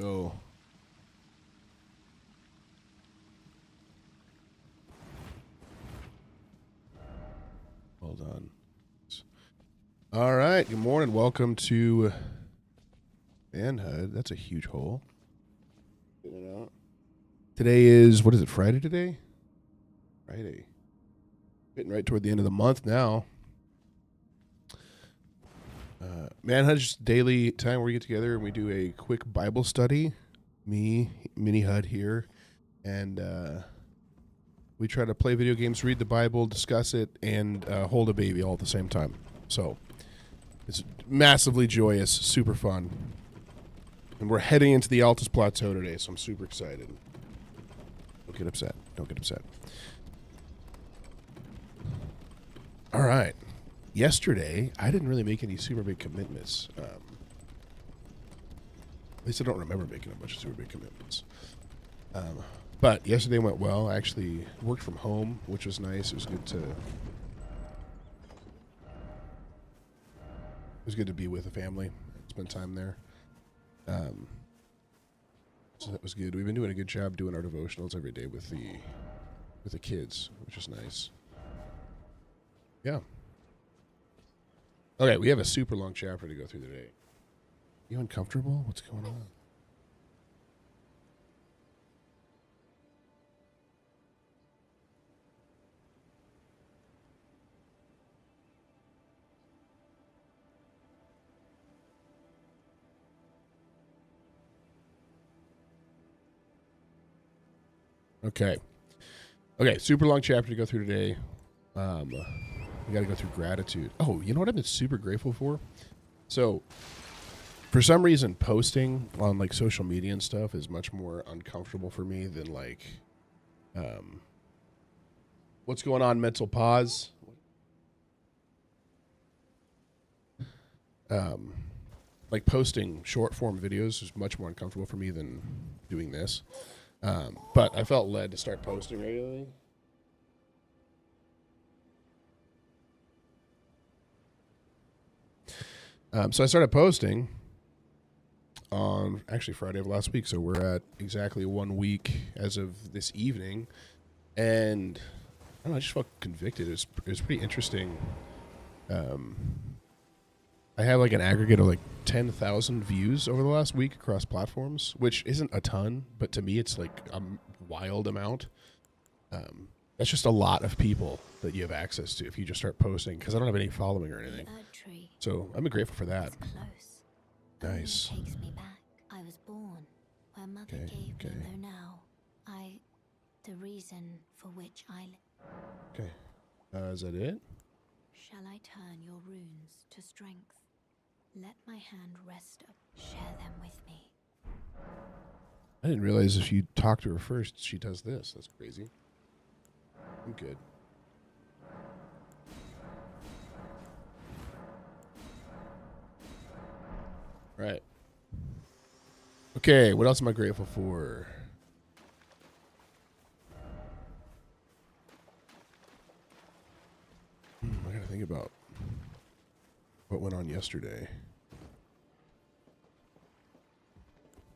Go. Hold on. All right. Good morning. Welcome to Manhood. That's a huge hole. Get it out. Today is, what is it, Friday today? Friday. Getting right toward the end of the month now. Manhood is just daily time where we get together and we do a quick Bible study. Me, Mini Hud here. And we try to play video games, read the Bible, discuss it, and hold a baby all at the same time. So it's massively joyous, super fun. And we're heading into the Altus Plateau today, so I'm super excited. Don't get upset. Don't get upset. All right. Yesterday, I didn't really make any super big commitments. At least I don't remember making a bunch of super big commitments. But yesterday went well. I actually worked from home, which was nice. It was good to be with the family, spend time there. So that was good. We've been doing a good job doing our devotionals every day with the kids, which is nice. Yeah. Okay, we have a super long chapter to go through today. You uncomfortable? What's going on? Okay, super long chapter to go through today. We got to go through gratitude. Oh, you know what I've been super grateful for? So, for some reason, posting on like social media and stuff is much more uncomfortable for me than like, what's going on, mental pause? Like posting short form videos is much more uncomfortable for me than doing this. But I felt led to start posting regularly. So I started posting on actually Friday of last week. So we're at exactly 1 week as of this evening. And I don't know, I just felt convicted. It was pretty interesting. I have like an aggregate of like 10,000 views over the last week across platforms, which isn't a ton, but to me it's like a wild amount. That's just a lot of people that you have access to if you just start posting, because I don't have any following or anything. So I'm grateful for that. Nice. Takes me back. I was born where mother gave me, though now the reason for which I live. Okay. Is that it? Shall I turn your runes to strength? Let my hand rest up. Share them with me. I didn't realize if you talk to her first, she does this. That's crazy. I'm good. Right. Okay, what else am I grateful for? I gotta think about what went on yesterday.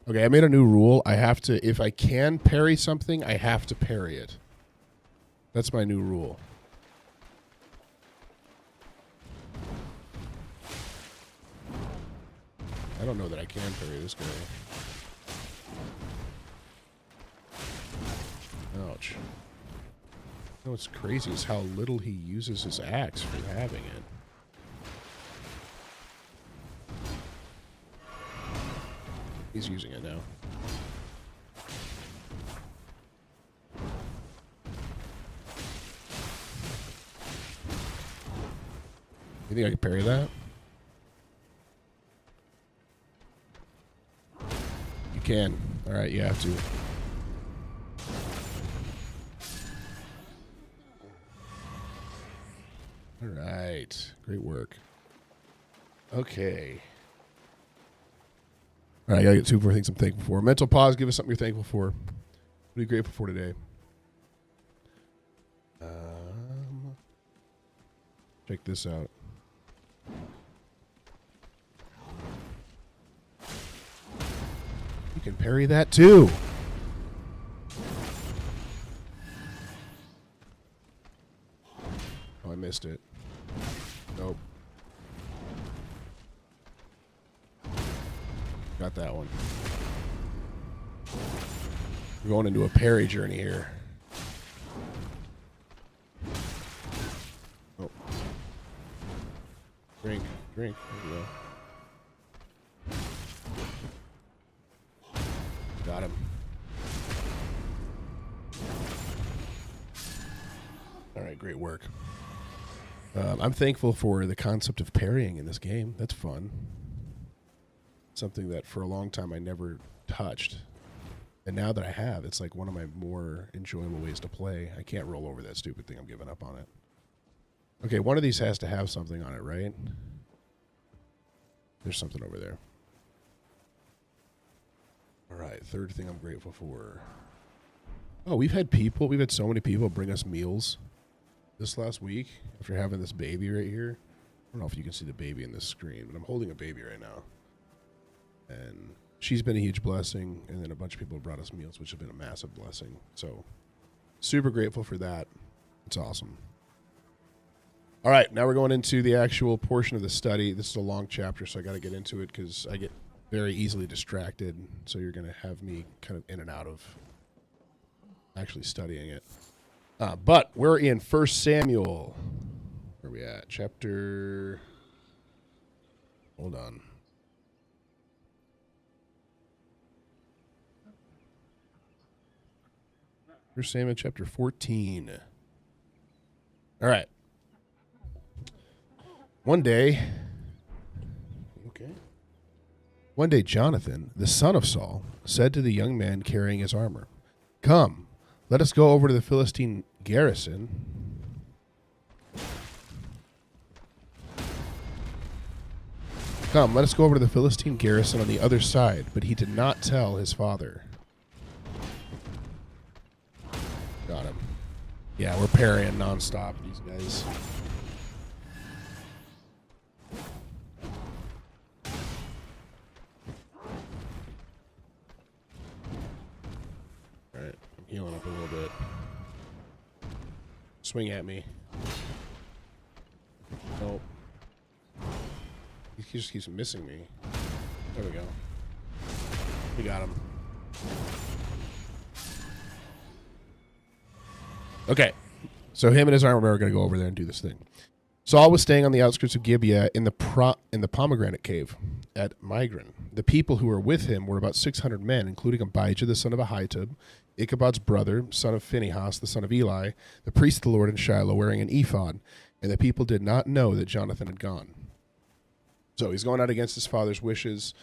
Okay, I made a new rule. I have to, if I can parry something, I have to parry it. That's my new rule. I don't know that I can parry this guy. Ouch. You know what's crazy is how little he uses his axe for having it. He's using it now. You think I can parry that? You can. All right, you have to. All right. Great work. Okay. All right, I got to get 2 more things I'm thankful for. Mental pause, give us something you're thankful for. What are you grateful for today? Check this out. You can Parry that too. Oh, I missed it. Nope. Got that one. We're going into a parry journey here. Oh. Drink. There we go. Got him. All right, great work. I'm thankful for the concept of parrying in this game. That's fun. Something that for a long time I never touched. And now that I have, it's like one of my more enjoyable ways to play. I can't roll over that stupid thing. I'm giving up on it. Okay, one of these has to have something on it, right? There's something over there. All right, third thing I'm grateful for. Oh, we've had so many people bring us meals this last week after having this baby right here. I don't know if you can see the baby in this screen, but I'm holding a baby right now. And she's been a huge blessing, and then a bunch of people have brought us meals, which have been a massive blessing. So super grateful for that. It's awesome. All right, now we're going into the actual portion of the study. This is a long chapter, so I got to get into it because I get very easily distracted. So you're going to have me kind of in and out of actually studying it. But we're in 1 Samuel. Where are we at? Chapter... Hold on. 1 Samuel chapter 14. All right. One day, Jonathan, the son of Saul, said to the young man carrying his armor, "Come, let us go over to the Philistine garrison." "Come, let us go over to the Philistine garrison on the other side." But he did not tell his father. Got him. Yeah, we're parrying nonstop, these guys. Alright, I'm healing up a little bit. Swing at me. Nope. He just keeps missing me. There we go. We got him. Okay, so him and his armor are going to go over there and do this thing. Saul was staying on the outskirts of Gibeah in the pomegranate cave at Migron. The people who were with him were about 600 men, including Abijah, the son of Ahitub, Ichabod's brother, son of Phinehas, the son of Eli, the priest of the Lord in Shiloh, wearing an ephod. And the people did not know that Jonathan had gone. So he's going out against his father's wishes,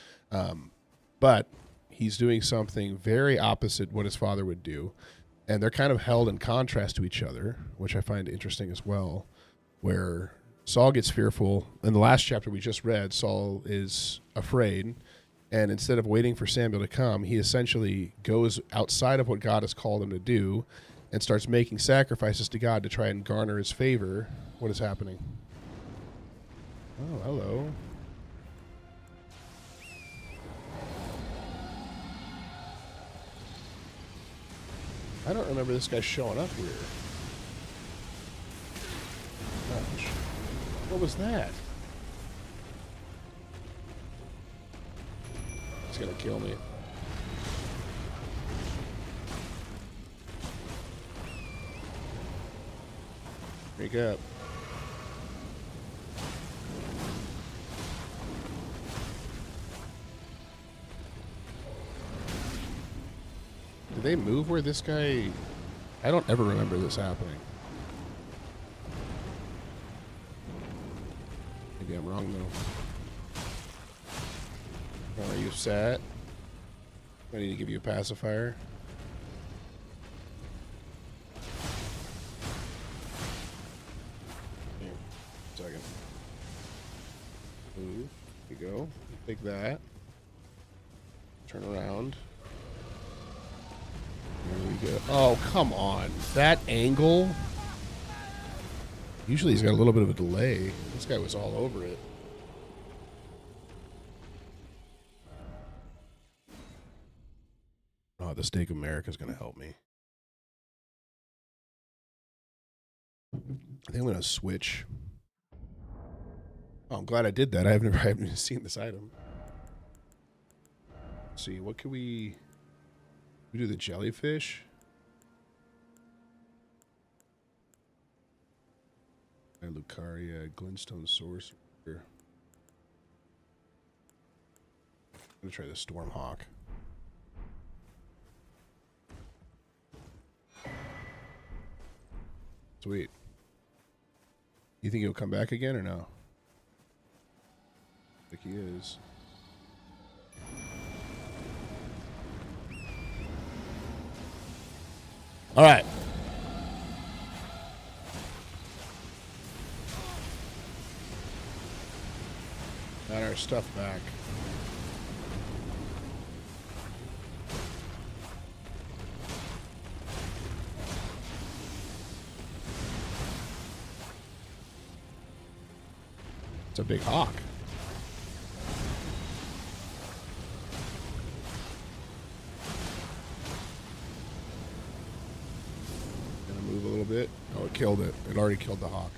but he's doing something very opposite what his father would do. And they're kind of held in contrast to each other, which I find interesting as well, where Saul gets fearful. In the last chapter we just read, Saul is afraid, and instead of waiting for Samuel to come, he essentially goes outside of what God has called him to do and starts making sacrifices to God to try and garner his favor. What is happening? Oh, hello. I don't remember this guy showing up here. Gosh. What was that? He's gonna kill me. Wake up. Did they move where this guy... I don't ever remember this happening. Maybe I'm wrong, though. Are you set? I need to give you a pacifier. Here, second. Move. Here you go. Take that. Turn around. There we go. Oh, come on. That angle? Usually he's got a little bit of a delay. This guy was all over it. mistake America's going to help me. I think I'm going to switch. Oh, I'm glad I did that. I haven't seen this item. Let's see, what can we do? The jellyfish. Lucaria, Glintstone Sorcerer. I'm gonna try the Stormhawk. Sweet. You think he'll come back again or no? I think he is. All right. Got our stuff back. It's a big hawk. Gonna move a little bit. Oh, it killed it. It already killed the hawk.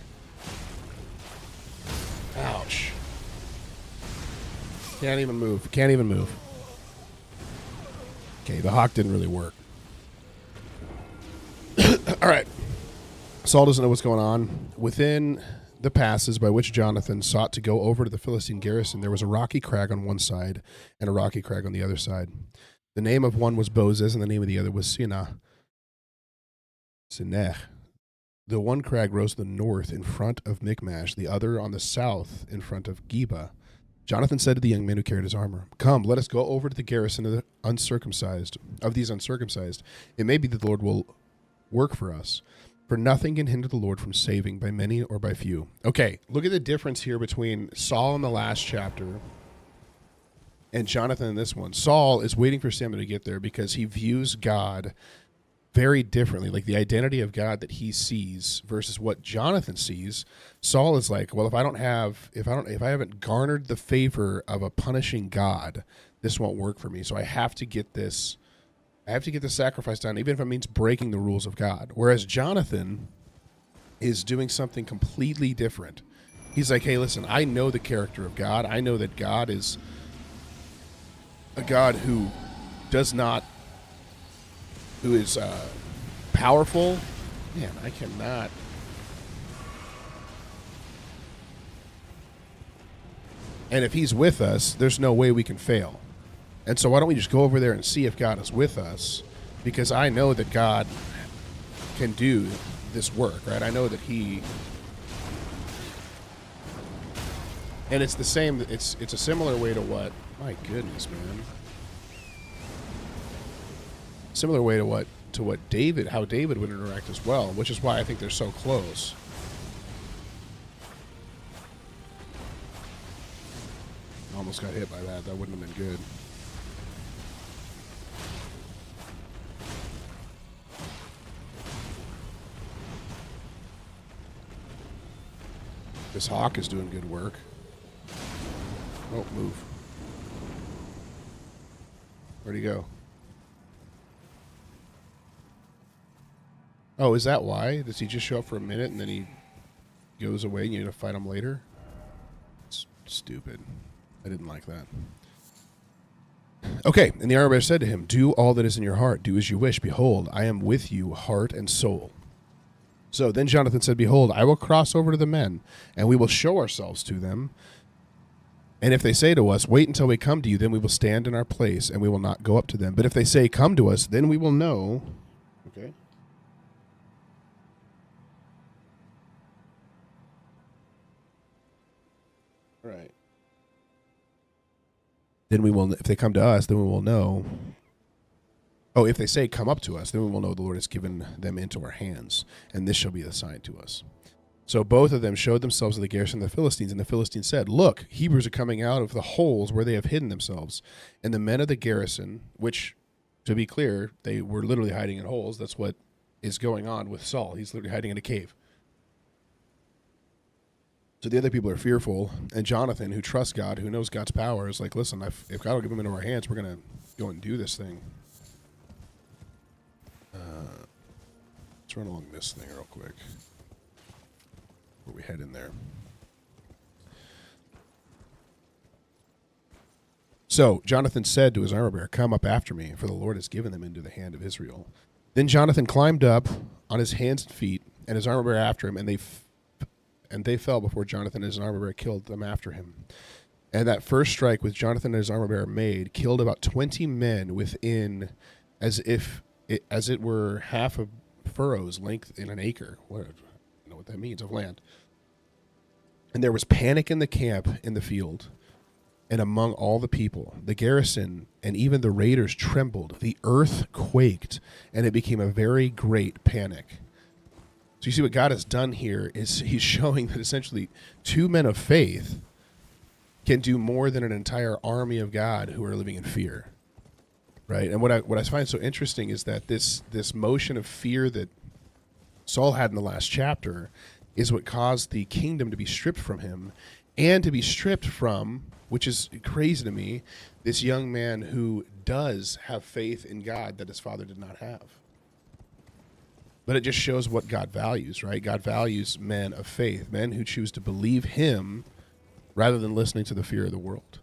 Ouch. Can't even move. Can't even move. Okay, the hawk didn't really work. All right. Saul doesn't know what's going on. Within the passes by which Jonathan sought to go over to the Philistine garrison, there was a rocky crag on one side and a rocky crag on the other side. The name of one was Bozez, and the name of the other was Sineh. The one crag rose to the north in front of Michmash, the other on the south in front of Geba. Jonathan said to the young man who carried his armor, "Come, let us go over to the garrison of the uncircumcised, of these uncircumcised. It may be that the Lord will work for us. For nothing can hinder the Lord from saving by many or by few." Okay, look at the difference here between Saul in the last chapter and Jonathan in this one. Saul is waiting for Samuel to get there because he views God very differently, like the identity of God that he sees versus what Jonathan sees. Saul is like, well, if I haven't garnered the favor of a punishing God, this won't work for me. So I have to get this sacrifice done, even if it means breaking the rules of God. Whereas Jonathan is doing something completely different. He's like, hey, listen, I know the character of God. I know that God is a God who is powerful. Man, I cannot. And if he's with us, there's no way we can fail. And so why don't we just go over there and see if God is with us? Because I know that God can do this work, right? I know that he... And it's the same, it's a similar way to what... My goodness, man. Similar way to what David, how David would interact as well, which is why I think they're so close. Almost got hit by that. That wouldn't have been good. This hawk is doing good work. Oh, move. Where'd he go? Oh, is that why? Does he just show up for a minute and then he goes away and you need to fight him later? It's stupid. I didn't like that. Okay, and the armor bearer said to him, "Do all that is in your heart. Do as you wish. Behold, I am with you, heart and soul." So then Jonathan said, "Behold, I will cross over to the men, and we will show ourselves to them. And if they say to us, 'Wait until we come to you,' then we will stand in our place, and we will not go up to them. But if they say, 'Come to us,' then we will know." Okay. All right. Then we will, if they come to us, then we will know. Oh, if they say, "Come up to us," then we will know the Lord has given them into our hands, and this shall be the sign to us. So both of them showed themselves at the garrison of the Philistines, and the Philistines said, "Look, Hebrews are coming out of the holes where they have hidden themselves." And the men of the garrison, which, to be clear, they were literally hiding in holes. That's what is going on with Saul. He's literally hiding in a cave. So the other people are fearful, and Jonathan, who trusts God, who knows God's power, is like, listen, if God will give them into our hands, we're going to go and do this thing. Let's run along this thing real quick. Before we head in there. So Jonathan said to his armor bearer, "Come up after me, for the Lord has given them into the hand of Israel." Then Jonathan climbed up on his hands and feet, and his armor bearer after him, and they fell before Jonathan, and his armor bearer killed them after him. And that first strike which Jonathan and his armor bearer made killed about 20 men within, as it were half a furrow's length in an acre. I don't know what that means, of land. And there was panic in the camp in the field, and among all the people. The garrison and even the raiders trembled. The earth quaked, and it became a very great panic. So you see what God has done here is he's showing that essentially 2 men of faith can do more than an entire army of God who are living in fear. Right? And what I find so interesting is that this motion of fear that Saul had in the last chapter is what caused the kingdom to be stripped from him, and to be stripped from, which is crazy to me, this young man who does have faith in God that his father did not have. But it just shows what God values, right? God values men of faith, men who choose to believe him rather than listening to the fear of the world,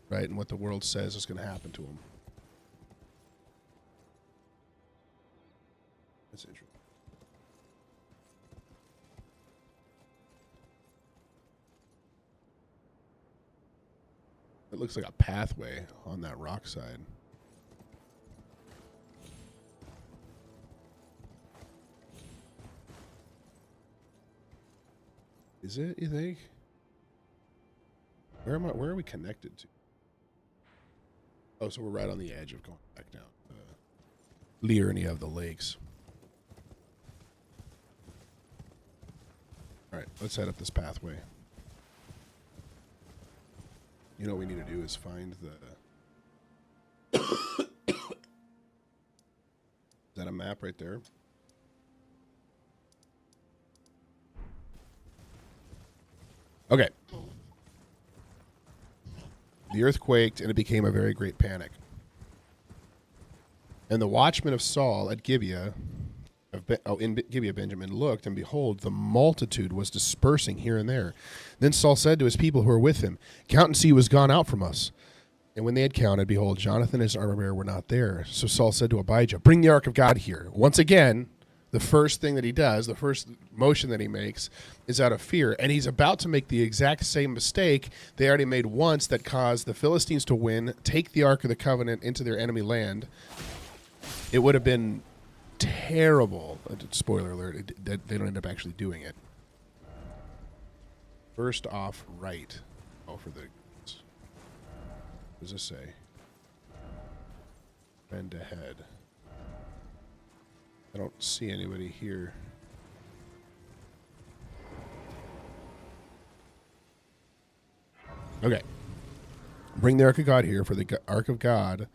right? And what the world says is going to happen to them. That's interesting. It looks like a pathway on that rock side. Is it, you think? Where are we connected to? Oh, so we're right on the edge of going back now. Liurny of the lakes. All right, let's head up this pathway. You know what we need to do is find the... Is that a map right there? Okay. The earth quaked, and it became a very great panic. And the watchmen of Saul at Gibeah, in Gibeah Benjamin, looked, and behold, the multitude was dispersing here and there. Then Saul said to his people who were with him, "Count and see who has gone out from us." And when they had counted, behold, Jonathan and his armor bearer were not there. So Saul said to Abijah, "Bring the ark of God here." Once again, the first thing that he does, the first motion that he makes, is out of fear. And he's about to make the exact same mistake they already made once that caused the Philistines to win, take the Ark of the Covenant into their enemy land. It would have been terrible. Spoiler alert, that they don't end up actually doing it. First off, right. Oh, for the... What does this say? Bend ahead. I don't see anybody here. Okay. Bring the Ark of God here, for the Ark of God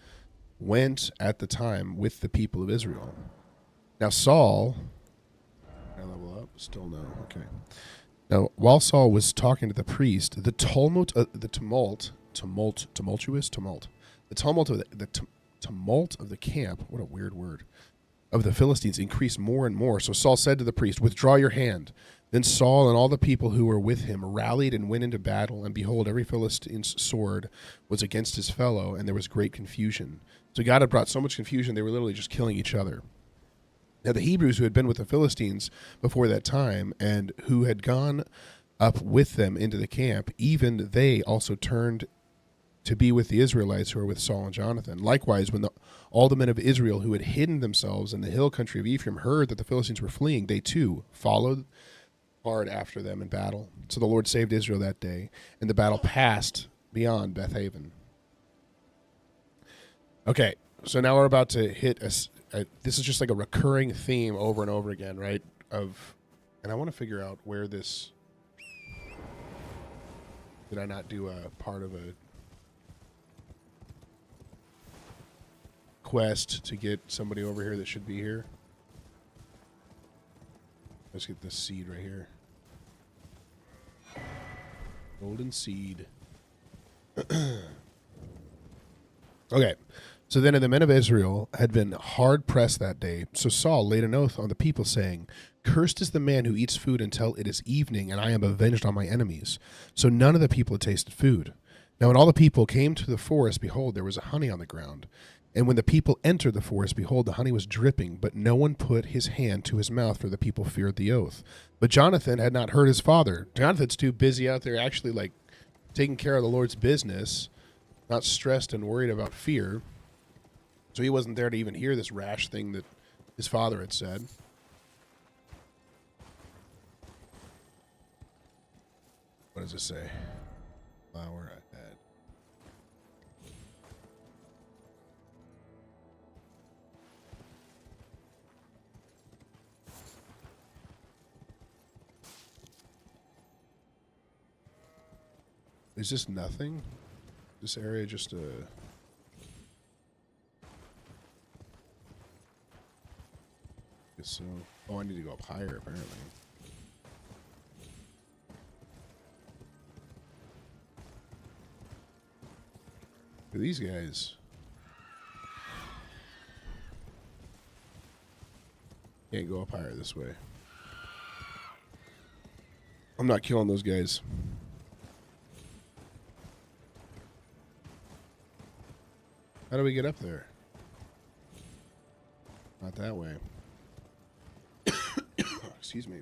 went at the time with the people of Israel. Now Saul... Can I level up? Still no. Okay. Now, while Saul was talking to the priest, the tumult of the camp, what a weird word, of the Philistines increased more and more. So Saul said to the priest, "Withdraw your hand." Then Saul and all the people who were with him rallied and went into battle, and behold, every Philistine's sword was against his fellow, and there was great confusion. So God had brought so much confusion, they were literally just killing each other. Now the Hebrews who had been with the Philistines before that time, and who had gone up with them into the camp, even they also turned to be with the Israelites who were with Saul and Jonathan. Likewise, when all the men of Israel who had hidden themselves in the hill country of Ephraim heard that the Philistines were fleeing, they too followed hard after them in battle. So the Lord saved Israel that day, and the battle passed beyond Bethaven. Okay, so now we're about to hit this is just like a recurring theme over and over again, right? And I want to figure out where this... Did I not do a part of a quest to get somebody over here that should be here? Let's get this seed right here. Golden seed. Okay. So then the men of Israel had been hard pressed that day. So Saul laid an oath on the people, saying, Cursed is the man who eats food until it is evening, and I am avenged on my enemies. So none of the people had tasted food. Now when all the people came to the forest, behold, there was honey on the ground. And when the people entered the forest, behold, the honey was dripping, but no one put his hand to his mouth, for the people feared the oath. But Jonathan had not heard his father. Jonathan's too busy out there actually like taking care of the Lord's business, not stressed and worried about fear. So he wasn't there to even hear this rash thing that his father had said. What does it say? Flower ahead. Is this nothing? This area just a... So, oh, I need to go up higher, apparently. Look at these guys. Can't go up higher this way. I'm not killing those guys. How do we get up there? Not that way. Excuse me.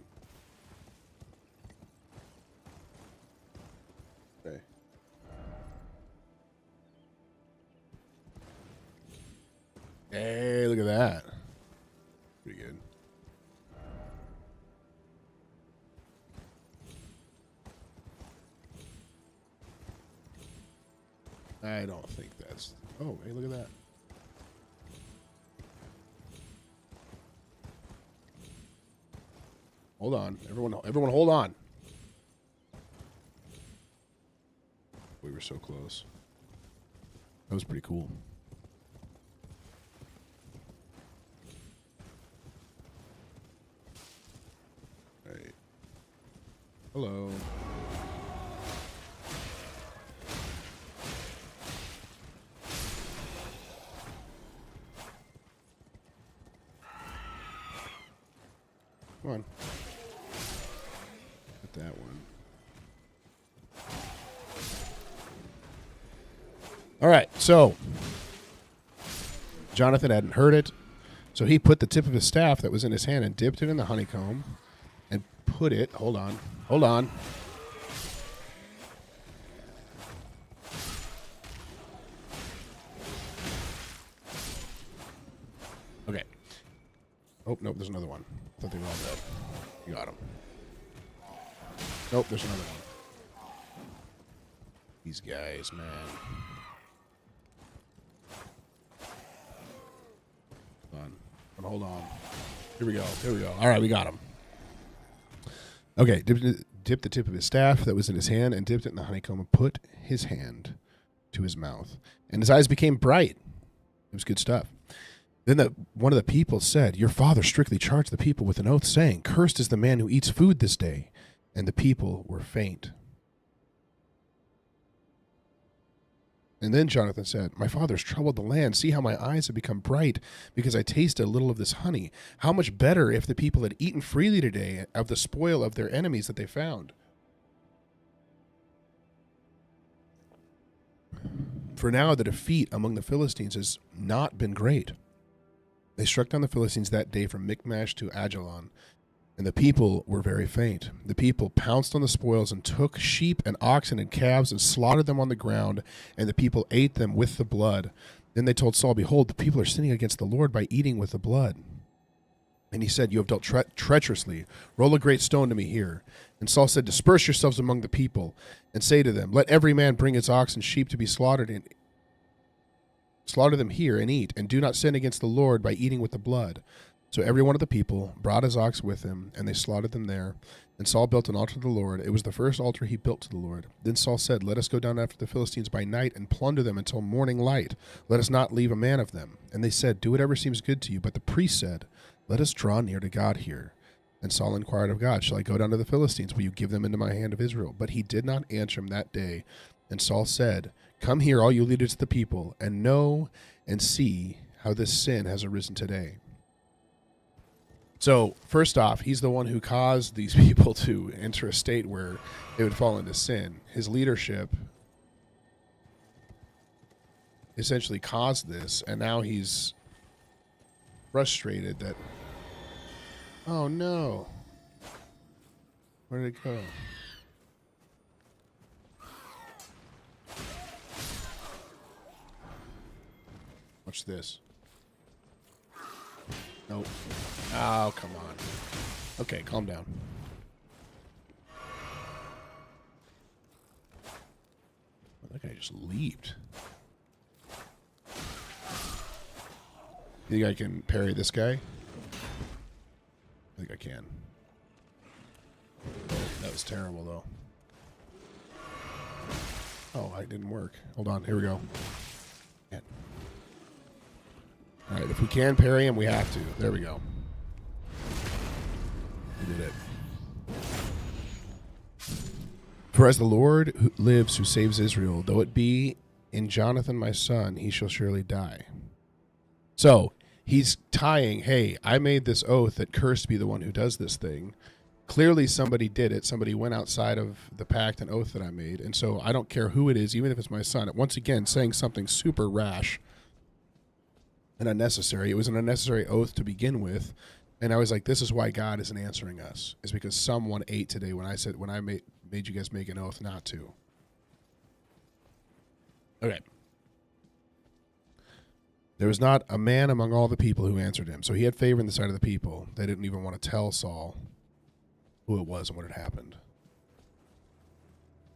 Okay. Hey, look at that. Pretty good. I don't think that's... Oh, hey, look at that. Hold on. Everyone hold on. We were so close. That was pretty cool. All right. Hello. Come on. Get that one. All right, so Jonathan hadn't heard it, so he put the tip of his staff that was in his hand and dipped it in the honeycomb and put it, hold on. Okay. Oh, nope, there's another one. I thought they were all dead. You got him. Nope, there's another one. These guys, man. Hold on. Here we go. All right, we got him. Okay, dipped the tip of his staff that was in his hand and dipped it in the honeycomb and put his hand to his mouth. And his eyes became bright. It was good stuff. Then one of the people said, Your father strictly charged the people with an oath, saying, Cursed is the man who eats food this day. And the people were faint. And then Jonathan said, My father's troubled the land. See how my eyes have become bright, because I tasted a little of this honey. How much better if the people had eaten freely today of the spoil of their enemies that they found. For now the defeat among the Philistines has not been great. They struck down the Philistines that day from Michmash to Ajalon, and the people were very faint. The people pounced on the spoils and took sheep and oxen and calves and slaughtered them on the ground, and the people ate them with the blood. Then they told Saul, Behold, the people are sinning against the Lord by eating with the blood. And he said, You have dealt treacherously. Roll a great stone to me here. And Saul said, Disperse yourselves among the people, and say to them, Let every man bring his ox and sheep to be slaughtered, and slaughter them here and eat, and do not sin against the Lord by eating with the blood. So every one of the people brought his ox with him, and they slaughtered them there. And Saul built an altar to the Lord. It was the first altar he built to the Lord. Then Saul said, Let us go down after the Philistines by night and plunder them until morning light. Let us not leave a man of them. And they said, Do whatever seems good to you. But the priest said, Let us draw near to God here. And Saul inquired of God, Shall I go down to the Philistines? Will you give them into my hand of Israel? But he did not answer him that day. And Saul said, Come here, all you leaders of the people, and know and see how this sin has arisen today. So, first off, he's the one who caused these people to enter a state where they would fall into sin. His leadership essentially caused this, and now he's frustrated that, oh no, where did it go? Watch this. Nope. Oh, come on. Okay, calm down. Well, that guy just leaped. You think I can parry this guy? I think I can. That was terrible, though. Oh, it didn't work. Hold on. Here we go. Man. All right, if we can parry him, we have to. There we go. We did it. For as the Lord who lives who saves Israel, though it be in Jonathan my son, he shall surely die. So, he's tying, hey, I made this oath that cursed be the one who does this thing. Clearly somebody did it. Somebody went outside of the pact and oath that I made. And so I don't care who it is, even if it's my son. Once again, saying something super rash and unnecessary. It was an unnecessary oath to begin with. And I was like, this is why God isn't answering us. Is because someone ate today when I made you guys make an oath not to. Okay. There was not a man among all the people who answered him. So he had favor in the sight of the people. They didn't even want to tell Saul who it was and what had happened.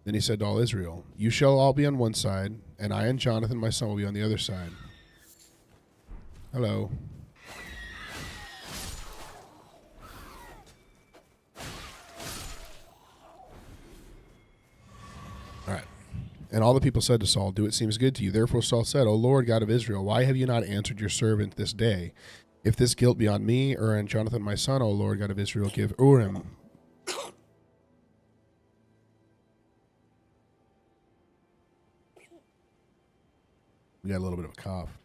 Then he said to all Israel, you shall all be on one side, and I and Jonathan my son will be on the other side. Hello. All right. And all the people said to Saul, do it seems good to you. Therefore Saul said, O Lord God of Israel, why have you not answered your servant this day? If this guilt be on me or on Jonathan my son, O Lord God of Israel, give Urim. We got a little bit of a cough.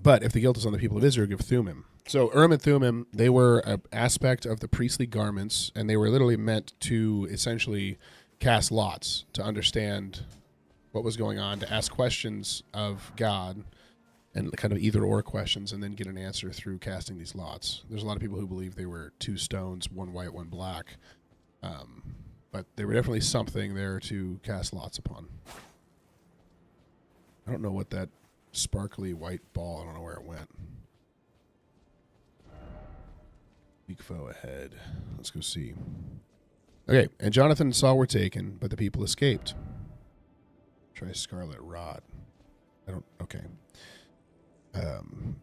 But if the guilt is on the people of Israel, give Thummim. So Urim and Thummim, they were an aspect of the priestly garments, and they were literally meant to essentially cast lots to understand what was going on, to ask questions of God, and kind of either-or questions, and then get an answer through casting these lots. There's a lot of people who believe they were two stones, one white, one black. But they were definitely something there to cast lots upon. I don't know what that sparkly white ball, I don't know where it went. Weak foe ahead. Let's go see. Okay, and Jonathan and Saul were taken, but the people escaped. Try scarlet rod. Okay.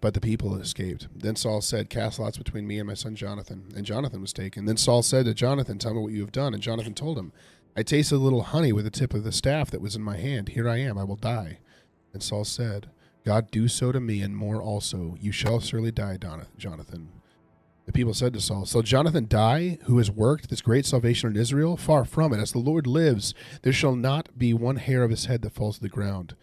But the people escaped. Then Saul said, cast lots between me and my son Jonathan. And Jonathan was taken. Then Saul said to Jonathan, tell me what you have done. And Jonathan told him, I tasted a little honey with the tip of the staff that was in my hand. Here I am, I will die. And Saul said, God do so to me and more also. You shall surely die, Jonathan. The people said to Saul, shall Jonathan die, who has worked this great salvation in Israel? Far from it. As the Lord lives, there shall not be one hair of his head that falls to the ground.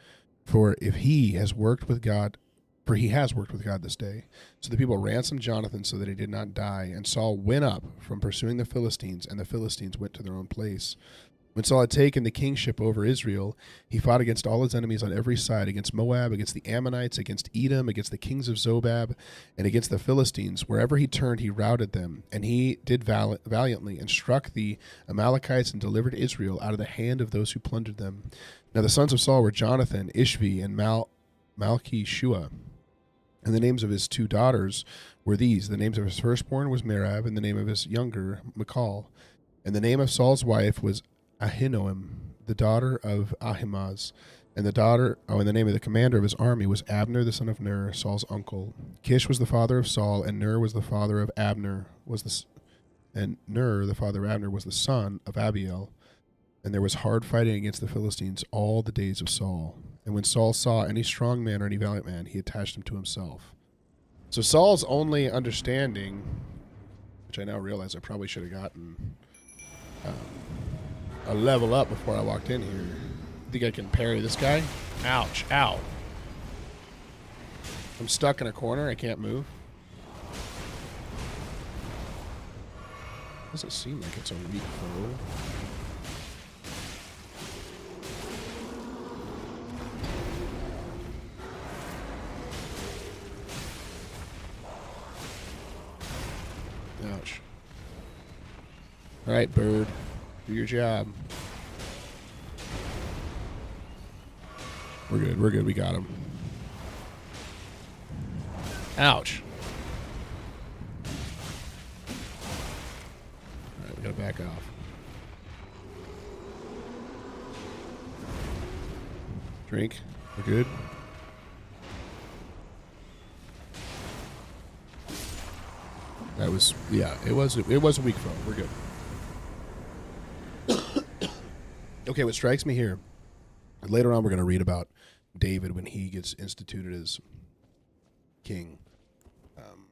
For he has worked with God this day. So the people ransomed Jonathan so that he did not die. And Saul went up from pursuing the Philistines, and the Philistines went to their own place. When Saul had taken the kingship over Israel, he fought against all his enemies on every side, against Moab, against the Ammonites, against Edom, against the kings of Zobab, and against the Philistines. Wherever he turned, he routed them. And he did valiantly and struck the Amalekites and delivered Israel out of the hand of those who plundered them. Now the sons of Saul were Jonathan, Ishvi, and Malchi-Shua. And the names of his two daughters were these. The names of his firstborn was Merab, and the name of his younger, Michal. And the name of Saul's wife was Ahinoam, the daughter of Ahimaaz, and the name of the commander of his army was Abner, the son of Ner, Saul's uncle. Kish was the father of Saul, and Ner was the father of Abner, and Ner, the father of Abner, was the son of Abiel. And there was hard fighting against the Philistines all the days of Saul. And when Saul saw any strong man or any valiant man, he attached him to himself. So Saul's only understanding, which I now realize I probably should have gotten a level up before I walked in here. Think I can parry this guy? Ouch. Ow. I'm stuck in a corner. I can't move. Doesn't seem like it's a weak foe. Ouch. All right, bird. Do your job. We're good. We're good. We got him. Ouch. All right, we gotta back off. Drink. We're good. That was, yeah, it was a weak foe. We're good. Okay, what strikes me here, later on we're going to read about David when he gets instituted as king. I'm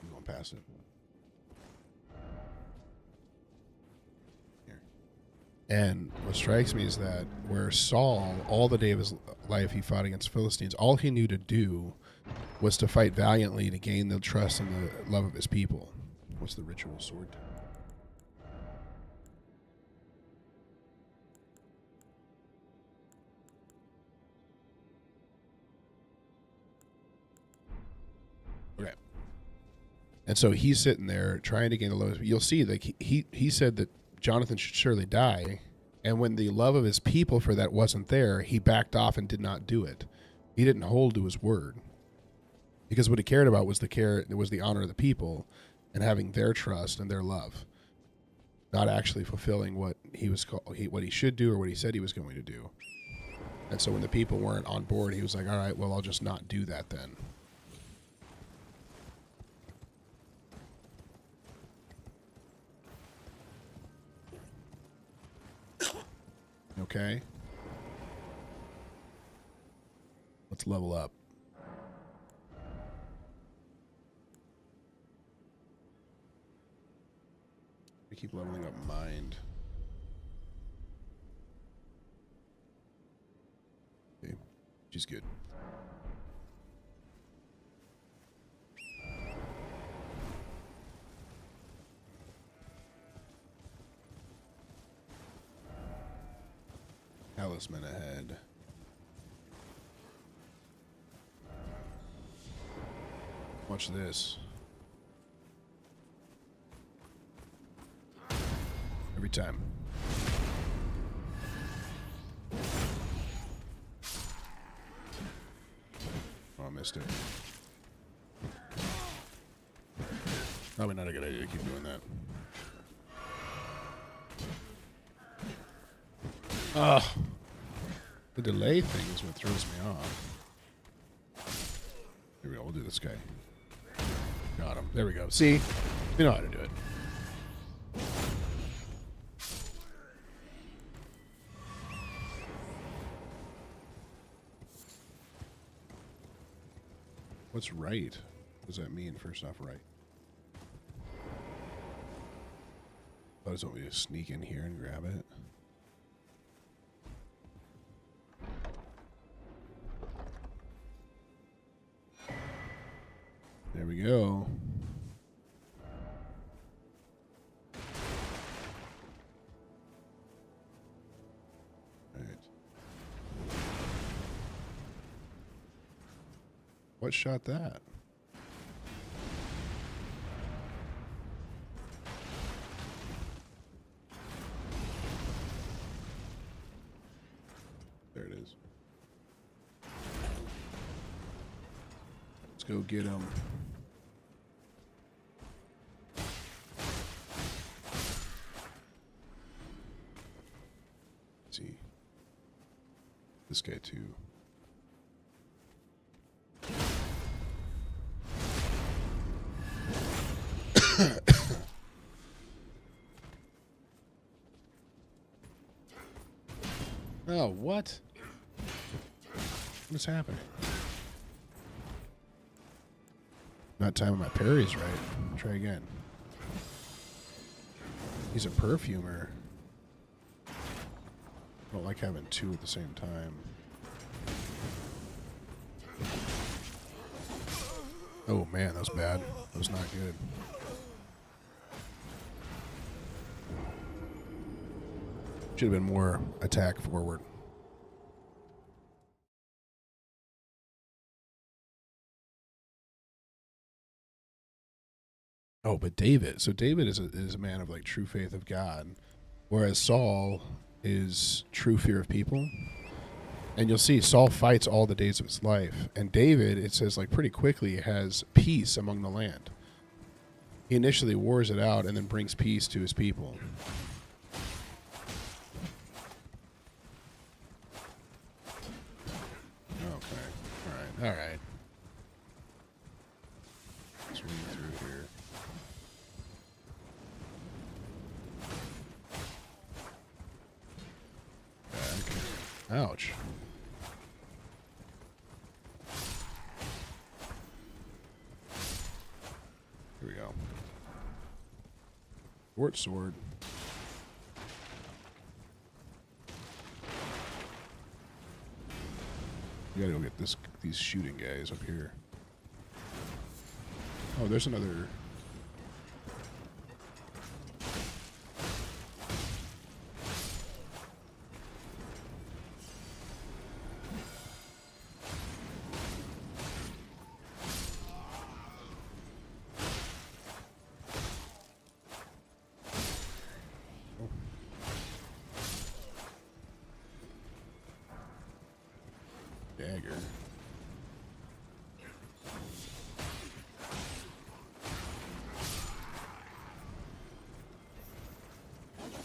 going past it. Here. And what strikes me is that where Saul, all the day of his life, he fought against Philistines, all he knew to do was to fight valiantly to gain the trust and the love of his people. What's the ritual sword? Okay. And so he's sitting there trying to gain the love. You'll see, like he said that Jonathan should surely die, and when the love of his people for that wasn't there, he backed off and did not do it. He didn't hold to his word, because what he cared about was the honor of the people and having their trust and their love, not actually fulfilling what what he should do or what he said he was going to do. And so when the people weren't on board, he was like, all right, well, I'll just not do that then. Okay. Let's level up. We keep leveling up mind. Okay. She's good. Talisman ahead. Watch this. Every time. Oh, I missed it. Probably not a good idea to keep doing that. The delay thing is what throws me off. Here we go. We'll do this guy. Got him. There we go. See? You know how to do it. What's right? What does that mean, first off, right? I just want me to sneak in here and grab it. There we go. All right. What shot that? There it is. Let's go get him. See this guy too. Oh, what? What's happening? Not timing my parries right. Try again. He's a perfumer. I don't like having two at the same time. Oh man, that was bad. That was not good. Should have been more attack forward. Oh, but David. So David is a man of like true faith of God, whereas Saul is true fear of people. And you'll see Saul fights all the days of his life, and David, it says like pretty quickly, has peace among the land. He initially wars it out and then brings peace to his people. Okay. All right. Swing through here. Back. Ouch. Here we go. Short sword. We gotta go get these shooting guys up here. Oh, there's another. Dagger.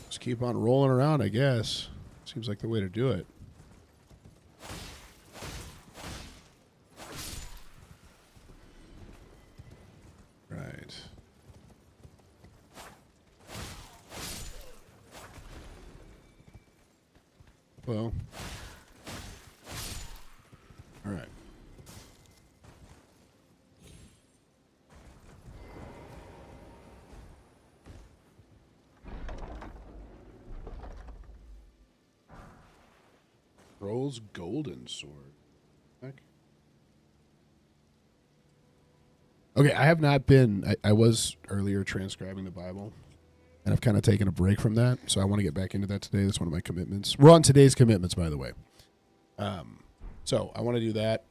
Just keep on rolling around, I guess. Seems like the way to do it. Right. Well. All right. Roll's golden sword. Heck. Okay, I have not been. I was earlier transcribing the Bible, and I've kind of taken a break from that, so I want to get back into that today. That's one of my commitments. We're on today's commitments, by the way. So I want to do that.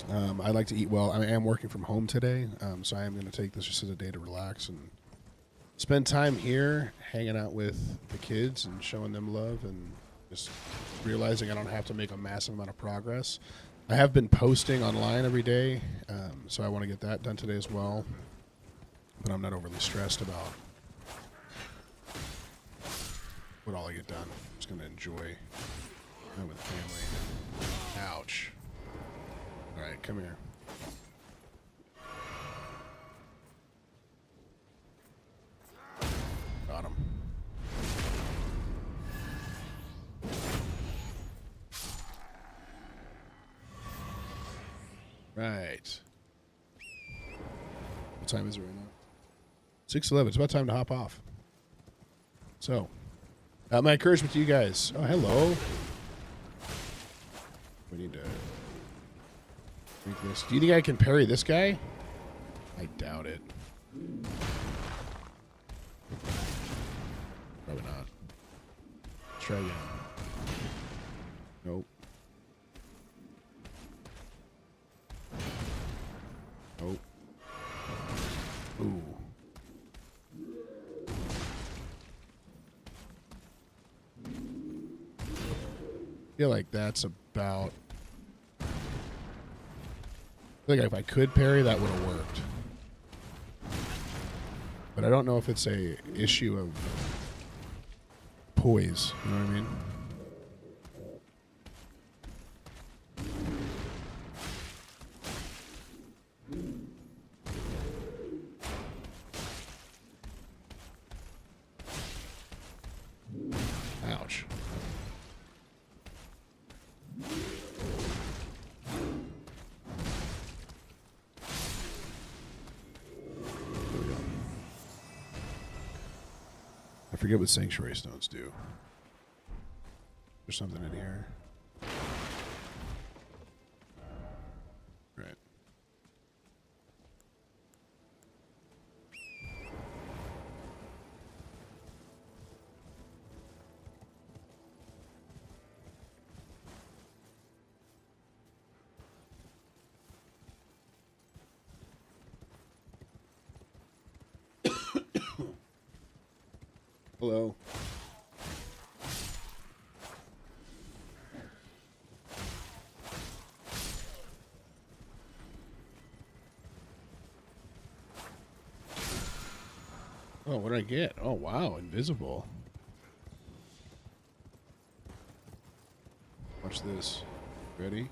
I like to eat well. I am working from home today, so I am going to take this just as a day to relax and spend time here hanging out with the kids and showing them love and just realizing I don't have to make a massive amount of progress. I have been posting online every day, so I want to get that done today as well, but I'm not overly stressed about what all I get done. I'm just going to enjoy time with the family. Ouch. All right, come here. Got him. Right. What time is it right now? 6:11. It's about time to hop off. So, my encouragement to you guys. Oh, hello. We need to make this. Do you think I can parry this guy? I doubt it. Probably not. Let's try again. Nope. Nope. Ooh. I feel like that's about. I feel like if I could parry, that would have worked. But I don't know if it's a issue of poise. You know what I mean? Ouch. There we go. I forget what sanctuary stones do. There's something in here. Right. Hello. Oh, what did I get? Oh, wow, invisible. Watch this. Ready?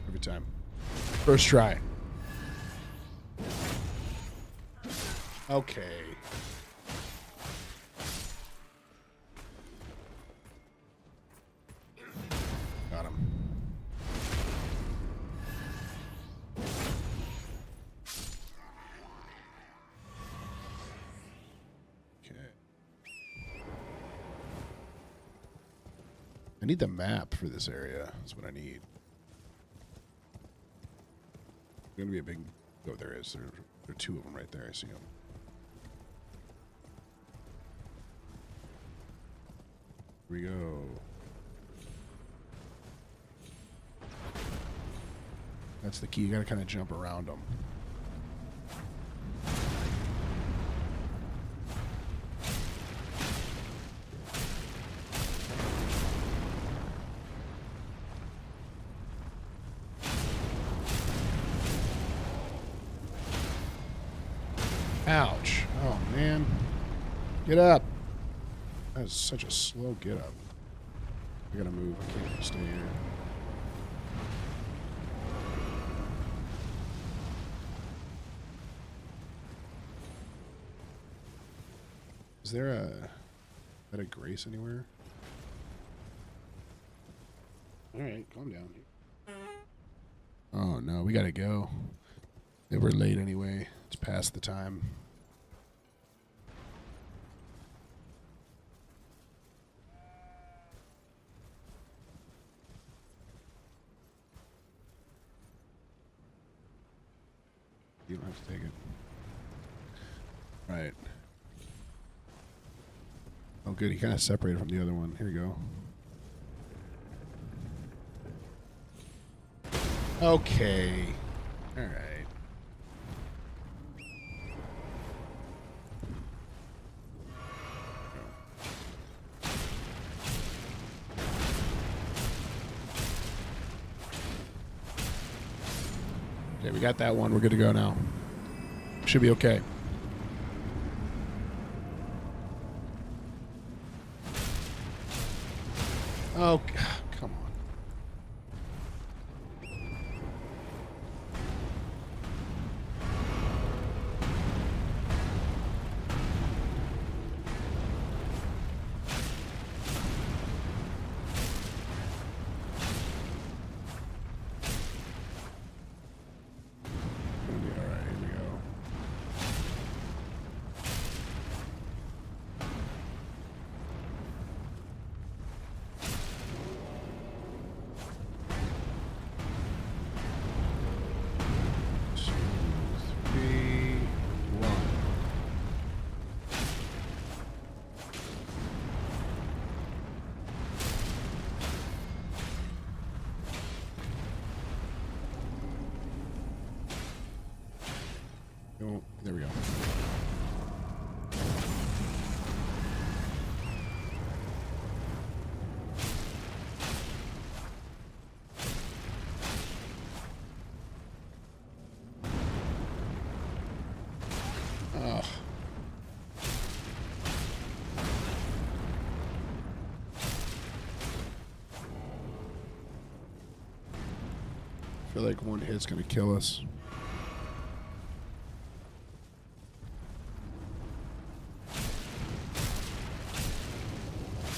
Every time. First try. Okay. Got him. Okay. I need the map for this area. That's what I need. There's gonna be a big. Oh, there is. There are two of them right there. I see them. Here we go. That's the key. You gotta kind of jump around them. Ouch. Oh, man. Get up. That is such a slow get up. I gotta move. I can't stay here. Is there a grace anywhere? Alright, calm down. Oh, no. We gotta go. Yeah, we're late anyway. It's past the time. You don't have to take it. Right. Oh, good. He kind of separated from the other one. Here we go. Okay. All right. Okay, we got that one. We're good to go now. Should be okay. Oh, come on. Gonna be all right. Here we go. Oh, there we go. Oh. I feel like one hit's gonna kill us.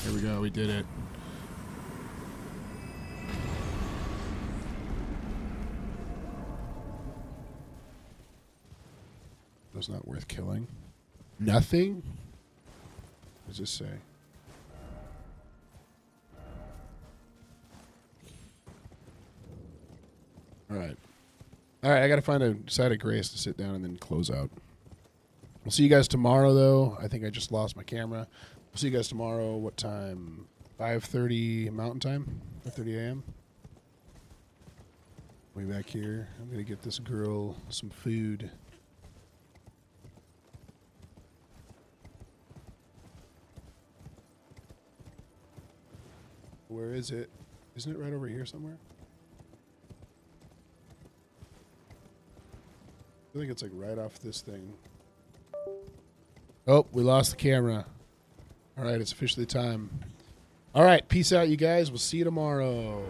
Here we go, we did it. That's not worth killing. Nothing? What does this say? All right. All right, I got to find a site of grace to sit down and then close out. We'll see you guys tomorrow, though. I think I just lost my camera. We'll see you guys tomorrow. What time? 5:30 Mountain Time? 5:30 a.m.? Way back here. I'm going to get this girl some food. Where is it? Isn't it right over here somewhere? I think it's like right off this thing. Oh, we lost the camera. All right, it's officially time. All right, peace out, you guys. We'll see you tomorrow.